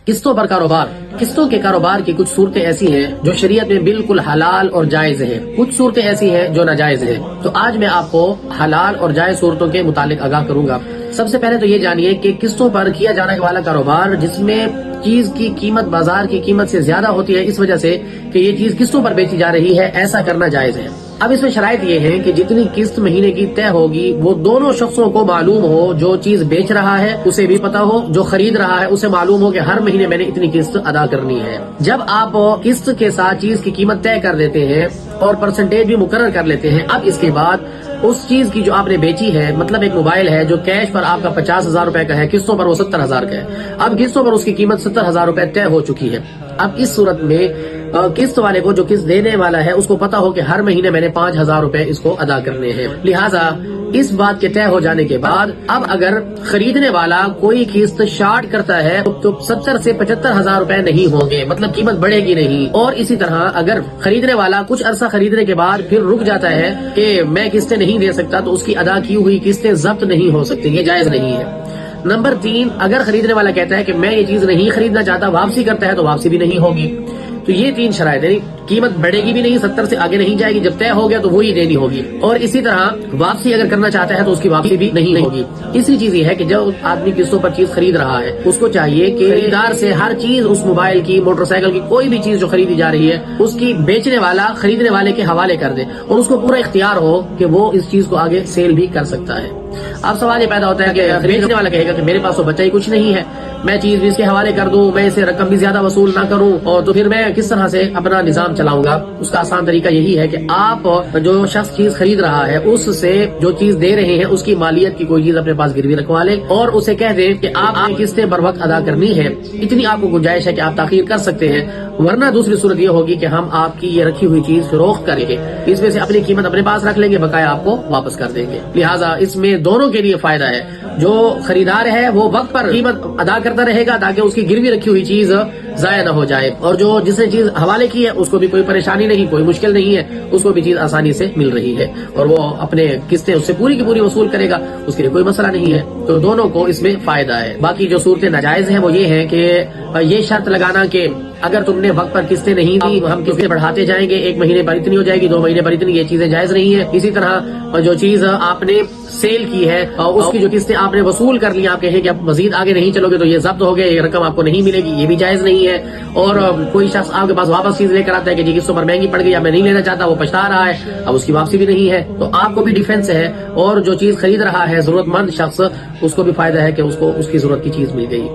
قسطوں پر کاروبار. قسطوں کے کاروبار کی کچھ صورتیں ایسی ہیں جو شریعت میں بالکل حلال اور جائز ہیں، کچھ صورتیں ایسی ہیں جو ناجائز ہیں. تو آج میں آپ کو حلال اور جائز صورتوں کے متعلق آگاہ کروں گا. سب سے پہلے تو یہ جانیے کہ قسطوں پر کیا جانے والا کاروبار جس میں چیز کی قیمت بازار کی قیمت سے زیادہ ہوتی ہے اس وجہ سے کہ یہ چیز قسطوں پر بیچی جا رہی ہے، ایسا کرنا جائز ہے. اب اس میں شرائط یہ ہے کہ جتنی قسط مہینے کی طے ہوگی وہ دونوں شخصوں کو معلوم ہو، جو چیز بیچ رہا ہے اسے بھی پتا ہو، جو خرید رہا ہے اسے معلوم ہو کہ ہر مہینے میں نے اتنی قسط ادا کرنی ہے. جب آپ قسط کے ساتھ چیز کی قیمت طے کر دیتے ہیں اور پرسنٹیج بھی مقرر کر لیتے ہیں، اب اس کے بعد اس چیز کی جو آپ نے بیچی ہے، مطلب ایک موبائل ہے جو کیش پر آپ کا 50,000 روپے کا ہے، قسطوں پر وہ 70,000 کا ہے. اب قسطوں پر اس کی قیمت 70,000 روپے طے ہو چکی ہے. اب اس صورت میں قسط والے کو، جو قسط دینے والا ہے، اس کو پتا ہو کہ ہر مہینے میں نے 5,000 روپے اس کو ادا کرنے ہیں. لہٰذا اس بات کے طے ہو جانے کے بعد اب اگر خریدنے والا کوئی قسط شارٹ کرتا ہے تو 70 سے 75,000 روپے نہیں ہوں گے، مطلب قیمت بڑھے گی نہیں. اور اسی طرح اگر خریدنے والا کچھ عرصہ خریدنے کے بعد پھر رک جاتا ہے کہ میں قسطیں نہیں دے سکتا، تو اس کی ادا کی ہوئی قسطیں ضبط نہیں ہو سکتی، یہ جائز نہیں ہے. نمبر 3، اگر خریدنے والا کہتا ہے کہ میں یہ چیز نہیں خریدنا چاہتا، واپسی کرتا ہے تو واپسی بھی نہیں ہوگی. تو یہ 3 شرائط ہے، قیمت بڑھے گی بھی نہیں، 70 سے آگے نہیں جائے گی، جب طے ہو گیا تو وہی دینی ہوگی. اور اسی طرح واپسی اگر کرنا چاہتا ہے تو اس کی واپسی بھی نہیں ہوگی. تیسری چیز یہ ہے کہ جب آدمی قسطوں پر چیز خرید رہا ہے اس کو چاہیے کہ خریدار سے ہر چیز، اس موبائل کی، موٹر سائیکل کی، کوئی بھی چیز جو خریدی جا رہی ہے اس کی بیچنے والا خریدنے والے کے حوالے کر دے اور اس کو پورا اختیار ہو کہ وہ اس چیز کو آگے سیل بھی کر سکتا ہے. اب سوال یہ پیدا ہوتا ہے کہ بیچنے والا کہے گا کہ میرے پاس تو بچا ہی کچھ نہیں ہے، میں چیز بھی اس کے حوالے کر دوں، میں اسے رقم بھی زیادہ وصول نہ کروں، اور تو پھر میں کس طرح سے اپنا نظام چلاؤں گا. اس کا آسان طریقہ یہی ہے کہ آپ جو شخص چیز خرید رہا ہے اس سے جو چیز دے رہے ہیں اس کی مالیت کی کوئی چیز اپنے پاس گروی رکھوا لیں اور اسے کہہ دیں کہ آپ قسطیں بر وقت ادا کرنی ہے، اتنی آپ کو گنجائش ہے کہ آپ تاخیر کر سکتے ہیں. ورنہ دوسری صورت یہ ہوگی کہ ہم آپ کی یہ رکھی ہوئی چیز فروخت کریں گے، اس میں سے اپنی قیمت اپنے پاس رکھ لیں گے، بقایا آپ کو واپس کر دیں گے. لہٰذا اس میں دونوں کے لیے فائدہ ہے. جو خریدار ہے وہ وقت پر قیمت ادا کرتا رہے گا تاکہ اس کی گروی رکھی ہوئی چیز ضائع نہ ہو جائے، اور جو جس نے چیز حوالے کی ہے اس کو بھی کوئی پریشانی نہیں، کوئی مشکل نہیں ہے، اس کو بھی چیز آسانی سے مل رہی ہے اور وہ اپنے قسطیں اس سے پوری کی پوری وصول کرے گا، اس کے لیے کوئی مسئلہ نہیں ہے. تو دونوں کو اس میں فائدہ ہے. باقی جو صورتیں ناجائز ہیں وہ یہ ہیں کہ یہ شرط لگانا کہ اگر تم نے وقت پر قسطیں نہیں دی ہم قسطیں بڑھاتے جائیں گے، 1 مہینے پر اتنی ہو جائے گی، 2 مہینے پر اتنی، یہ چیزیں جائز نہیں ہے. اسی طرح جو چیز آپ نے سیل کی ہے اس کی جو قسطیں آپ نے وصول کر لی، آپ کہیں کہ اب مزید آگے نہیں چلو گے تو یہ ضبط ہو گیا، یہ رقم آپ کو نہیں ملے گی، یہ بھی جائز نہیں ہے. اور کوئی شخص آپ کے پاس واپس چیز لے کر آتا ہے کہ جی قسطوں پر مہنگی پڑ گئی، اب میں نہیں لینا چاہتا، وہ پچھتا رہا ہے، اب اس کی واپسی بھی نہیں ہے، تو آپ کو بھی ڈیفنس ہے اور جو چیز خرید رہا ہے ضرورت مند شخص، اس کو بھی فائدہ ہے کہ اس کو اس کی ضرورت کی چیز مل گئی.